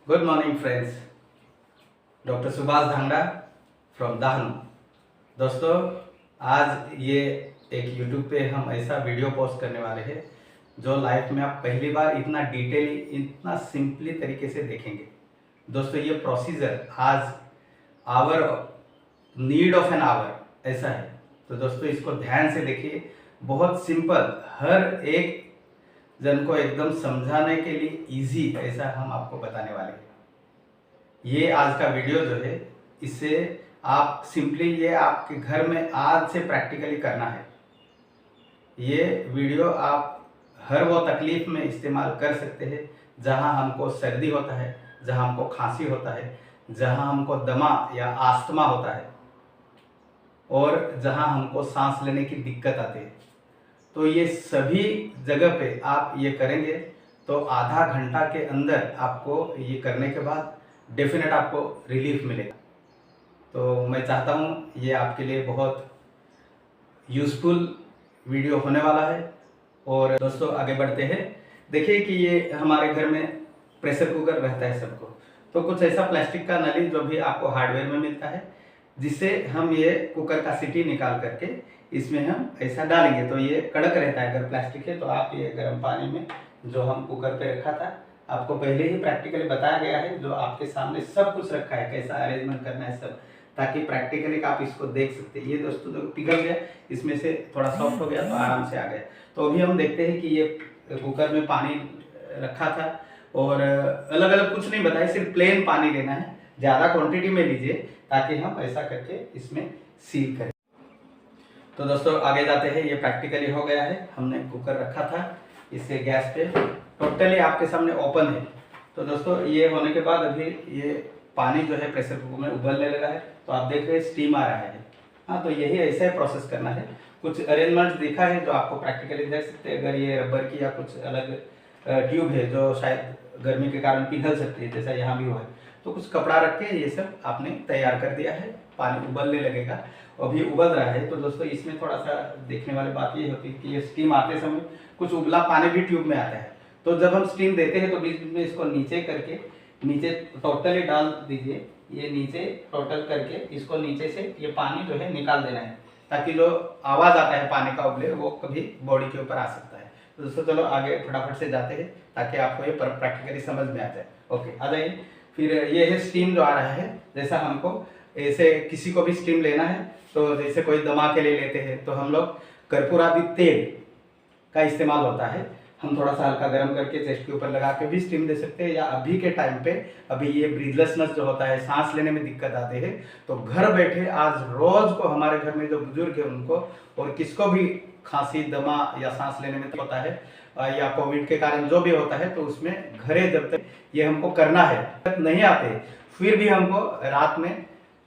Good morning friends, doctor Subhash Dhangda from Dahanu. दोस्तों, आज ये एक यूट्यूब पे हम ऐसा वीडियो पोस्ट करने वाले हैं जो लाइफ में आप पहली बार इतना डिटेली, इतना सिंपली तरीके से देखेंगे। दोस्तों, ये प्रोसीजर आज our need of an hour ऐसा है। तो दोस्तों, इसको ध्यान से देखिए। बहुत सिंपल, हर एक जन को एकदम समझाने के लिए इजी ऐसा हम आपको बताने वाले हैं। ये आज का वीडियो जो है, इससे आप सिंपली ये आपके घर में आज से प्रैक्टिकली करना है। ये वीडियो आप हर वो तकलीफ में इस्तेमाल कर सकते हैं जहां हमको सर्दी होता है, जहां हमको खांसी होता है, जहां हमको दमा या आस्थमा होता है और जहां हमको सांस लेने की दिक्कत आती है। तो ये सभी जगह पे आप ये करेंगे तो आधा घंटा के अंदर आपको ये करने के बाद डेफिनेट आपको रिलीफ मिलेगा। तो मैं चाहता हूँ ये आपके लिए बहुत यूज़फुल वीडियो होने वाला है। और दोस्तों, आगे बढ़ते हैं। देखिए कि ये हमारे घर में प्रेशर कुकर रहता है सबको, तो कुछ ऐसा प्लास्टिक का नली जो भी आपको हार्डवेयर में मिलता है, जिससे हम ये कुकर का सीटी निकाल करके इसमें हम ऐसा डालेंगे तो ये कड़क रहता है। अगर प्लास्टिक है तो आप ये गर्म पानी में जो हम कुकर पे रखा था, आपको पहले ही प्रैक्टिकली बताया गया है, जो आपके सामने सब कुछ रखा है, कैसा अरेंजमेंट करना है सब, ताकि प्रैक्टिकली आप इसको देख सकते हैं। ये दोस्तों जो पिघल गया, इसमें से थोड़ा सॉफ्ट हो गया तो आराम से आ गया। तो अभी हम देखते हैं कि ये कुकर में पानी रखा था और अलग अलग कुछ नहीं बताया, सिर्फ प्लेन पानी लेना है। ज़्यादा क्वांटिटी में लीजिए ताकि हम ऐसा करके इसमें सील करें। तो दोस्तों, आगे जाते हैं। ये प्रैक्टिकली हो गया है। हमने कुकर रखा था इससे गैस पे, टोटली आपके सामने ओपन है। तो दोस्तों, ये होने के बाद अभी ये पानी जो है प्रेशर कुकर में उबलने लगा है, तो आप देख रहे हैं स्टीम आ रहा है। हाँ, तो यही ऐसा ही प्रोसेस करना है। कुछ अरेंजमेंट देखा है जो आपको प्रैक्टिकली देख सकते हैं। अगर ये रबर की या कुछ अलग ट्यूब है जो शायद गर्मी के कारण पिघल सकती है, जैसा यहाँ भी हुआ है, तो कुछ कपड़ा रख के ये सब आपने तैयार कर दिया है। पानी उबलने लगेगा, अभी उबल रहा है। तो दोस्तों, इसमें थोड़ा सा देखने वाली बात ये होती है कि ये स्टीम आते समय कुछ उबला पानी भी ट्यूब में आता है। तो जब हम स्टीम देते हैं तो बीच बीच में इसको नीचे करके, नीचे टोटली डाल दीजिए। ये नीचे टोटल करके इसको नीचे से ये पानी जो है निकाल देना है, ताकि जो आवाज़ आता है पानी का उबले वो कभी बॉडी के ऊपर आ सकता है। तो दोस्तों, चलो आगे फटाफट से जाते हैं ताकि आपको ये प्रैक्टिकली समझ में आ जाए। ओके, आ जाइए। फिर ये है स्टीम जो आ रहा है। जैसा हमको ऐसे किसी को भी स्टीम लेना है, तो जैसे कोई दमा के लिए लेते हैं तो हम लोग कर्पूरादि तेल का इस्तेमाल होता है। हम थोड़ा सा हल्का गर्म करके चेस्ट के ऊपर लगा के भी स्टीम दे सकते हैं, या अभी के टाइम पे अभी ये ब्रीथलेसनेस जो होता है, सांस लेने में दिक्कत आती है, तो घर बैठे आज रोज को हमारे घर में जो बुजुर्ग है उनको और किसको भी खांसी, दमा या सांस लेने में होता है या कोविड के कारण जो भी होता है, तो उसमें घरे जब तक ये हमको करना है नहीं आते, फिर भी हमको रात में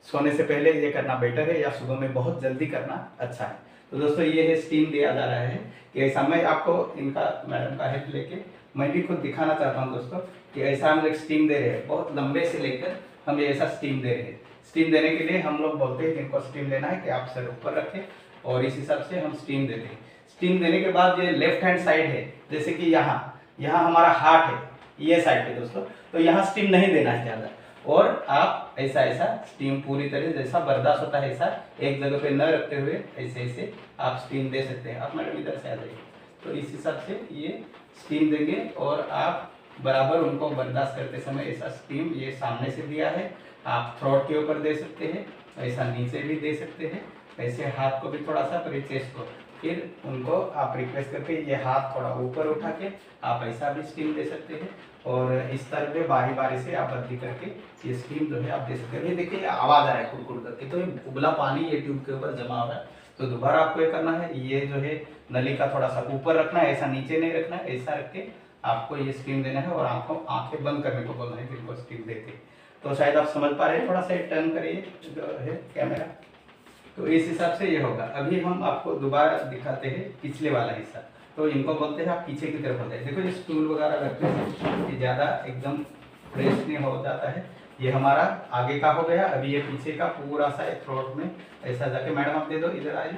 सोने से पहले ये करना बेटर है, या सुबह में बहुत जल्दी करना अच्छा है। तो दोस्तों, ये है स्टीम दिया जा रहा है कि ऐसा, मैं आपको इनका मैडम का हेल्प लेके मैं भी खुद दिखाना चाहता हूँ दोस्तों कि ऐसा हम लोग स्टीम दे रहे हैं। बहुत लंबे से लेकर हम ऐसा स्टीम दे रहे हैं। स्टीम देने के लिए हम लोग बोलते हैं जिनको स्टीम लेना है कि आप सर ऊपर रखें और इस हिसाब से हम स्टीम देते हैं। स्टीम देने के बाद ये लेफ्ट हैंड साइड है, जैसे कि यहाँ हमारा हार्ट है, ये साइड पे दोस्तों, तो यहाँ स्टीम नहीं देना है ज़्यादा, और आप ऐसा स्टीम पूरी तरह जैसा बर्दाश्त होता है ऐसा एक जगह पे न रखते हुए ऐसे आप स्टीम दे सकते हैं। आप मैडम इधर से आ जाइए। तो इस हिसाब से ये स्टीम देंगे और आप बराबर उनको बर्दाश्त करते समय ऐसा स्टीम ये सामने से दिया है, आप थ्रोट के ऊपर दे सकते हैं, ऐसा नीचे भी दे सकते हैं, ऐसे हाथ को भी थोड़ा सा, फिर चेस्ट को, फिर उनको आप रिक्वेस्ट करके ये हाथ थोड़ा ऊपर उठा के आप ऐसा भी स्टीम दे सकते हैं। और इस तरह पे बारी बारी से आप बदली करके ये स्टीम जो है आप दे सकते हैं। ये देखिए आवाज़ आ रहा है कुरकुर करके, तो ये उबला पानी ये ट्यूब के ऊपर जमा हो रहा है। तो दोबारा आपको ये करना है, ये जो है नली का थोड़ा सा ऊपर रखना है, ऐसा नीचे नहीं रखना है, ऐसा रख के आपको ये स्टीम देना है और आंखें बंद करने को बोलना है जिनको स्टीम देते। तो शायद आप समझ पा रहे हैं, थोड़ा सा टर्न करिए जो है कैमरा, तो इस हिसाब से ये होगा। अभी हम आपको दोबारा दिखाते हैं पिछले वाला हिस्सा। तो इनको बोलते हैं आप पीछे की तरफ होते हैं। देखो ये स्टूल वगैरह रखते हैं, ये ज़्यादा एकदम फ्रेश नहीं हो जाता है। ये हमारा आगे का हो गया। अभी ये पीछे का पूरा सा थ्रोट में ऐसा जाके, मैडम आप दे दो, इधर आइए,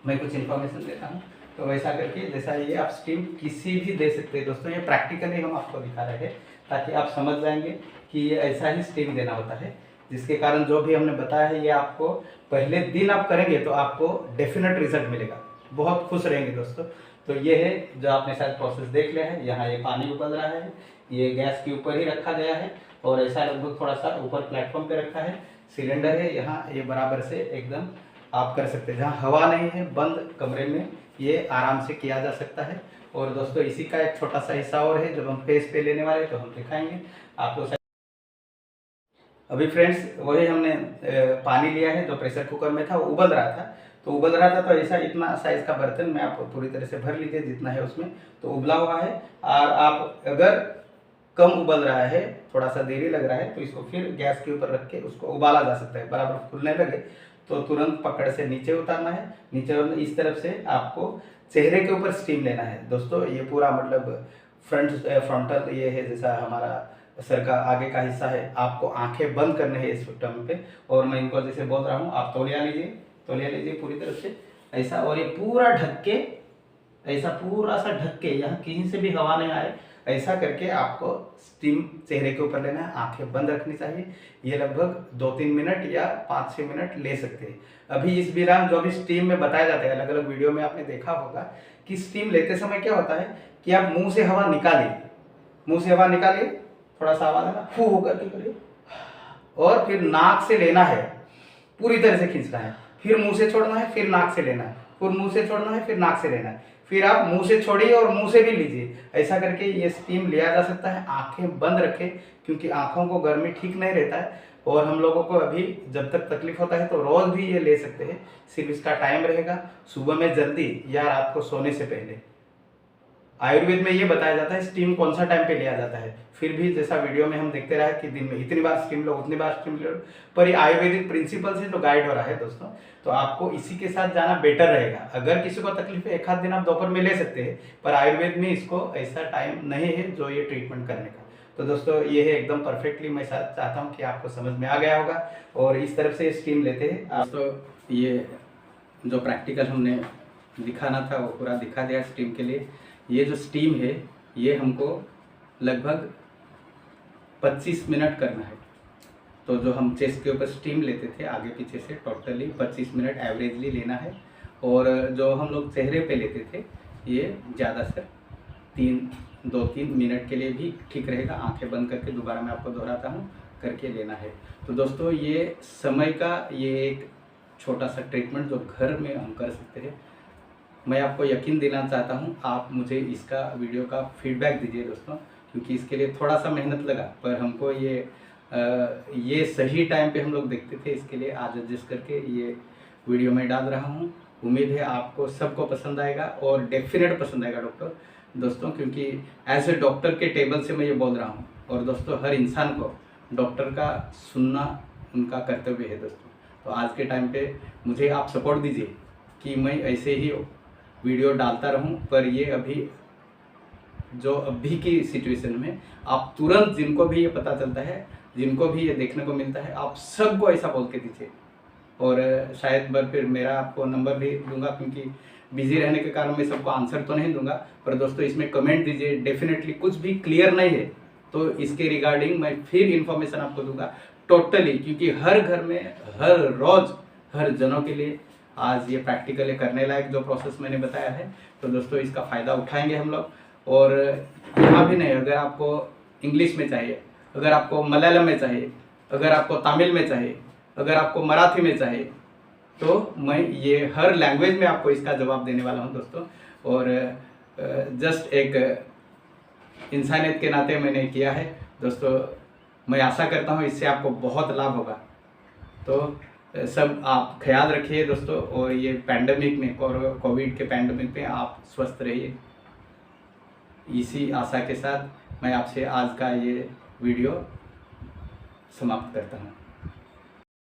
मैं कुछ इन्फॉर्मेशन देता हूँ। तो वैसा करके जैसा ये आप स्टीम किसी भी दे सकते हैं दोस्तों। ये प्रैक्टिकली हम आपको दिखा रहे हैं ताकि आप समझ जाएंगे कि ये ऐसा ही स्टीम देना होता है, जिसके कारण जो भी हमने बताया है ये आपको पहले दिन आप करेंगे तो आपको डेफिनेट रिजल्ट मिलेगा, बहुत खुश रहेंगे दोस्तों। तो ये है जो आपने शायद प्रोसेस देख लिया है। यहाँ ये पानी उबल रहा है, ये गैस के ऊपर ही रखा गया है और ऐसा लगभग थोड़ा सा ऊपर प्लेटफॉर्म पे रखा है। सिलेंडर है यहाँ, ये बराबर से एकदम आप कर सकते हैं। जहाँ हवा नहीं है बंद कमरे में ये आराम से किया जा सकता है। और दोस्तों इसी का एक छोटा सा हिस्सा और है जब हम फेस पे लेने वाले तो हम दिखाएंगे आपको। अभी फ्रेंड्स वही हमने पानी लिया है जो प्रेशर कुकर में था, वो उबल रहा था। तो उबल रहा था तो ऐसा इतना साइज का बर्तन में आप पूरी तरह से भर लीजिए जितना है उसमें, तो उबला हुआ है। और आप अगर कम उबल रहा है, थोड़ा सा देरी लग रहा है, तो इसको फिर गैस के ऊपर रख के उसको उबाला जा सकता है। बराबर फूलने लगे तो तुरंत पकड़ से नीचे उतारना है। नीचे इस तरफ से आपको चेहरे के ऊपर स्टीम लेना है दोस्तों। ये पूरा मतलब फ्रंटल ये है, जैसा हमारा सर का आगे का हिस्सा है, आपको आंखें बंद करने हैं इस टाइम पे। और मैं इनको जैसे बोल रहा हूँ, आप तौलिया लीजिए पूरी तरफ से ऐसा, और ये पूरा ढक के ऐसा पूरा सा ढक के, यहाँ कहीं से भी हवा नहीं आए, ऐसा करके आपको स्टीम चेहरे के ऊपर लेना है। आंखें बंद रखनी चाहिए। ये लगभग 2-3 मिनट या 5-6 मिनट ले सकते हैं। अभी इस दौरान जो भी स्टीम में बताया जाता है, अलग अलग वीडियो में आपने देखा होगा कि स्टीम लेते समय क्या होता है कि आप मुंह से हवा निकालिए, थोड़ा सा आवाज है ना, फू होकर के करिए, और फिर नाक से लेना है, पूरी तरह से खींचना है, फिर मुंह से छोड़ना है, फिर नाक से लेना है, फिर मुंह से छोड़ना है, फिर नाक से लेना है, फिर आप मुंह से छोड़िए और मुंह से भी लीजिए। ऐसा करके ये स्टीम लिया जा सकता है। आंखें बंद रखें क्योंकि आंखों को गर्मी ठीक नहीं रहता है। और हम लोगों को अभी जब तक तकलीफ होता है तो रोज भी ये ले सकते हैं। सिर्फ इसका टाइम रहेगा सुबह में जल्दी या रात को सोने से पहले। आयुर्वेद में ये बताया जाता है स्टीम कौन सा टाइम पे लिया जाता है। फिर भी जैसा वीडियो में हम देखते रहे कि दिन में इतनी बार स्टीम लो, उतनी बार स्टीम लो, पर ये आयुर्वेदिक प्रिंसिपल से जो गाइड हो रहा है दोस्तों, तो आपको इसी के साथ जाना बेटर रहेगा। अगर किसी को तकलीफ है, एक आध दिन आप दोपहर में ले सकते हैं, पर आयुर्वेद में इसको ऐसा टाइम नहीं है जो ये ट्रीटमेंट करने का। तो दोस्तों ये है एकदम परफेक्टली, मैं चाहता हूँ कि आपको समझ में आ गया होगा। और इस तरफ से स्टीम लेते हैं आप। तो ये जो प्रैक्टिकल हमने दिखाना था वो पूरा दिखा दिया स्टीम के लिए। ये जो स्टीम है ये हमको लगभग 25 मिनट करना है। तो जो हम चेस्ट के ऊपर स्टीम लेते थे आगे पीछे से, टोटली 25 मिनट एवरेजली लेना है। और जो हम लोग चेहरे पे लेते थे ये ज़्यादा से 2-3 मिनट के लिए भी ठीक रहेगा। आंखें बंद करके दोबारा मैं आपको दोहराता हूँ करके लेना है। तो दोस्तों ये समय का ये एक छोटा सा ट्रीटमेंट जो घर में हम कर सकते हैं। मैं आपको यकीन दिलाना चाहता हूँ, आप मुझे इसका वीडियो का फीडबैक दीजिए दोस्तों, क्योंकि इसके लिए थोड़ा सा मेहनत लगा, पर हमको ये सही टाइम पे हम लोग देखते थे। इसके लिए आज एडजस्ट करके ये वीडियो में डाल रहा हूँ। उम्मीद है आपको सबको पसंद आएगा और डेफिनेट पसंद आएगा दोस्तों, क्योंकि एज ए डॉक्टर के टेबल से मैं ये बोल रहा हूँ। और दोस्तों हर इंसान को डॉक्टर का सुनना उनका कर्तव्य है दोस्तों। तो आज के टाइम पे मुझे आप सपोर्ट दीजिए कि मैं ऐसे ही वीडियो डालता रहूं। पर ये अभी की सिचुएशन में आप तुरंत, जिनको भी ये पता चलता है, जिनको भी ये देखने को मिलता है, आप सबको ऐसा बोल के दीजिए। और शायद बार फिर मेरा आपको नंबर भी दूंगा, क्योंकि बिजी रहने के कारण मैं सबको आंसर तो नहीं दूंगा, पर दोस्तों इसमें कमेंट दीजिए। डेफिनेटली कुछ भी क्लियर नहीं है तो इसके रिगार्डिंग मैं फिर इन्फॉर्मेशन आपको दूंगा टोटली, क्योंकि हर घर में हर रोज हर जनों के लिए आज ये प्रैक्टिकली करने लायक जो प्रोसेस मैंने बताया है। तो दोस्तों इसका फ़ायदा उठाएंगे हम लोग। और यहाँ भी नहीं, अगर आपको इंग्लिश में चाहिए, अगर आपको मलयालम में चाहिए, अगर आपको तमिल में चाहिए, अगर आपको मराठी में चाहिए, तो मैं ये हर लैंग्वेज में आपको इसका जवाब देने वाला हूँ दोस्तों। और जस्ट एक इंसानियत के नाते मैंने किया है दोस्तों। मैं आशा करता हूँ इससे आपको बहुत लाभ होगा। तो सब आप ख्याल रखिए दोस्तों, और ये पैंडेमिक में, कोविड के पैंडेमिक में आप स्वस्थ रहिए। इसी आशा के साथ मैं आपसे आज का ये वीडियो समाप्त करता हूँ।